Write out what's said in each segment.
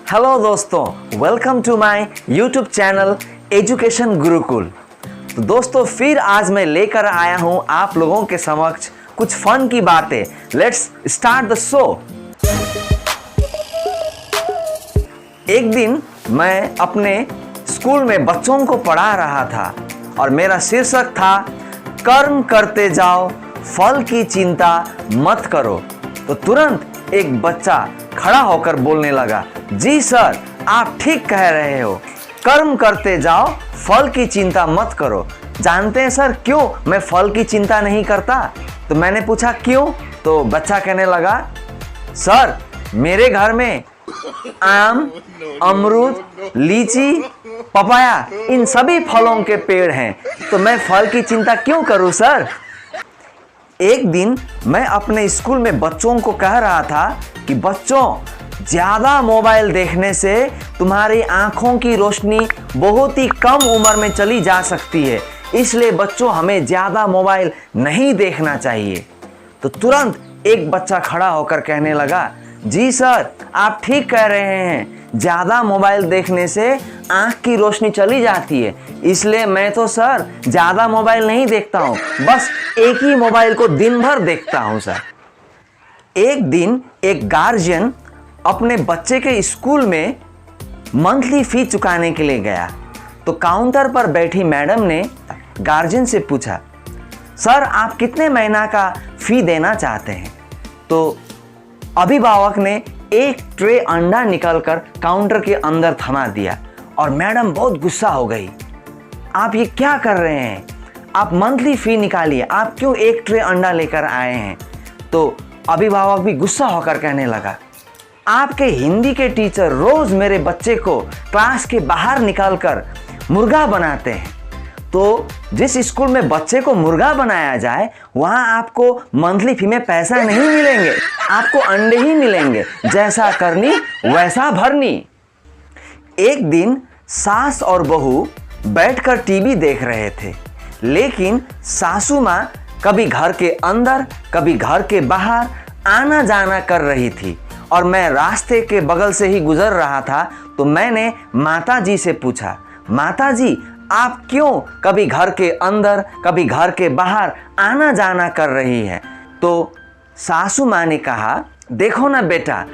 Hello दोस्तों, welcome to my YouTube channel education Gurukul. तो दोस्तों फिर आज मैं लेकर आया हूं आप लोगों के समक्ष कुछ फन की बातें। Let's start the show. एक दिन मैं अपने स्कूल में बच्चों को पढ़ा रहा था और मेरा शीर्षक था कर्म करते जाओ, फल की चिंता मत करो। तो तुरंत एक बच्चा खड़ा होकर बोलने लगा, जी सर आप ठीक कह रहे हो, कर्म करते जाओ, फल की चिंता मत करो। जानते हैं सर क्यों मैं फल की चिंता नहीं करता? तो मैंने पूछा क्यों? तो बच्चा कहने लगा, सर मेरे घर में आम, अमरूद, लीची, पपाया इन सभी फलों के पेड़ हैं, तो मैं फल की चिंता क्यों करूं सर? एक दिन मैं अपने स्कूल में बच्चों को कह रहा था कि बच्चों ज़्यादा मोबाइल देखने से तुम्हारी आंखों की रोशनी बहुत ही कम उम्र में चली जा सकती है, इसलिए बच्चों हमें ज़्यादा मोबाइल नहीं देखना चाहिए। तो तुरंत एक बच्चा खड़ा होकर कहने लगा, जी सर आप ठीक कह रहे हैं, ज़्यादा मोबाइल देखने से आँख की रोशनी चली जाती है, इसलिए मैं तो सर ज़्यादा मोबाइल नहीं देखता हूँ, बस एक ही मोबाइल को दिन भर देखता हूँ सर। एक दिन एक गार्जियन अपने बच्चे के स्कूल में मंथली फ़ी चुकाने के लिए गया। तो काउंटर पर बैठी मैडम ने गार्जियन से पूछा, सर आप कितने महीना का फ़ी देना चाहते हैं? तो अभिभावक ने एक ट्रे अंडा निकालकर काउंटर के अंदर थमा दिया और मैडम बहुत गुस्सा हो गई। आप ये क्या कर रहे हैं? आप मंथली फ़ी निकालिए, आप क्यों एक ट्रे अंडा लेकर आए हैं? तो अभिभावक भी गुस्सा होकर कहने लगा, आपके हिंदी के टीचर रोज़ मेरे बच्चे को क्लास के बाहर निकालकर मुर्गा बनाते हैं, तो जिस स्कूल में बच्चे को मुर्गा बनाया जाए वहाँ आपको मंथली फ़ी में पैसा नहीं मिलेंगे, आपको अंडे ही मिलेंगे, जैसा करनी वैसा भरनी। एक दिन सास और बहू बैठकर टीवी देख रहे थे, लेकिन सासू माँ कभी घर के अंदर कभी घर के बाहर आना जाना कर रही थी और मैं रास्ते के बगल से ही गुजर रहा था। तो मैंने माता जी से पूछा, माता जी आप क्यों कभी घर के अंदर कभी घर के बाहर आना जाना कर रही है? तो सासू माँ ने कहा, देखो ना बेटा,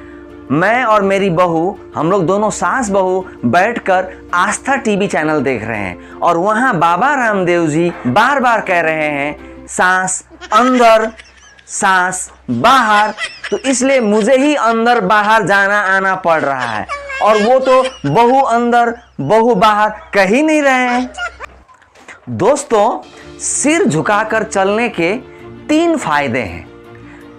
मैं और मेरी बहू हम लोग दोनों सास बहू बैठकर आस्था टीवी चैनल देख रहे हैं और वहाँ बाबा रामदेव जी बार बार कह रहे हैं सांस अंदर सांस बाहर, तो इसलिए मुझे ही अंदर बाहर जाना आना पड़ रहा है और वो तो बहू अंदर बहू बाहर कह ही नहीं रहे हैं। दोस्तों सिर झुकाकर चलने के 3 फायदे हैं।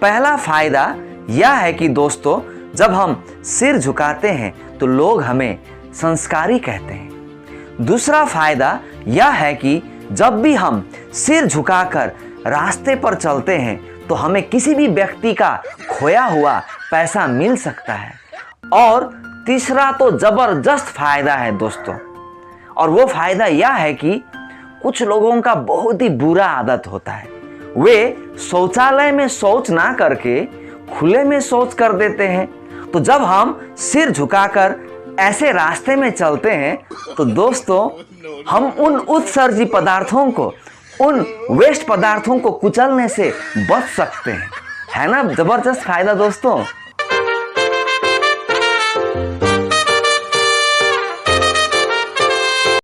पहला फायदा यह है कि दोस्तों जब हम सिर झुकाते हैं तो लोग हमें संस्कारी कहते हैं। दूसरा फायदा यह है कि जब भी हम सिर झुकाकर रास्ते पर चलते हैं तो हमें किसी भी व्यक्ति का खोया हुआ पैसा मिल सकता है। और तीसरा तो जबरदस्त फायदा है दोस्तों, और वो फायदा यह है कि कुछ लोगों का बहुत ही बुरा आदत होता है, वे शौचालय में शौच ना करके खुले में शौच कर देते हैं। तो जब हम सिर झुकाकर ऐसे रास्ते में चलते हैं तो दोस्तों हम उन उत्सर्जी पदार्थों को, उन वेस्ट पदार्थों को कुचलने से बच सकते हैं। है ना जबरदस्त फायदा दोस्तों।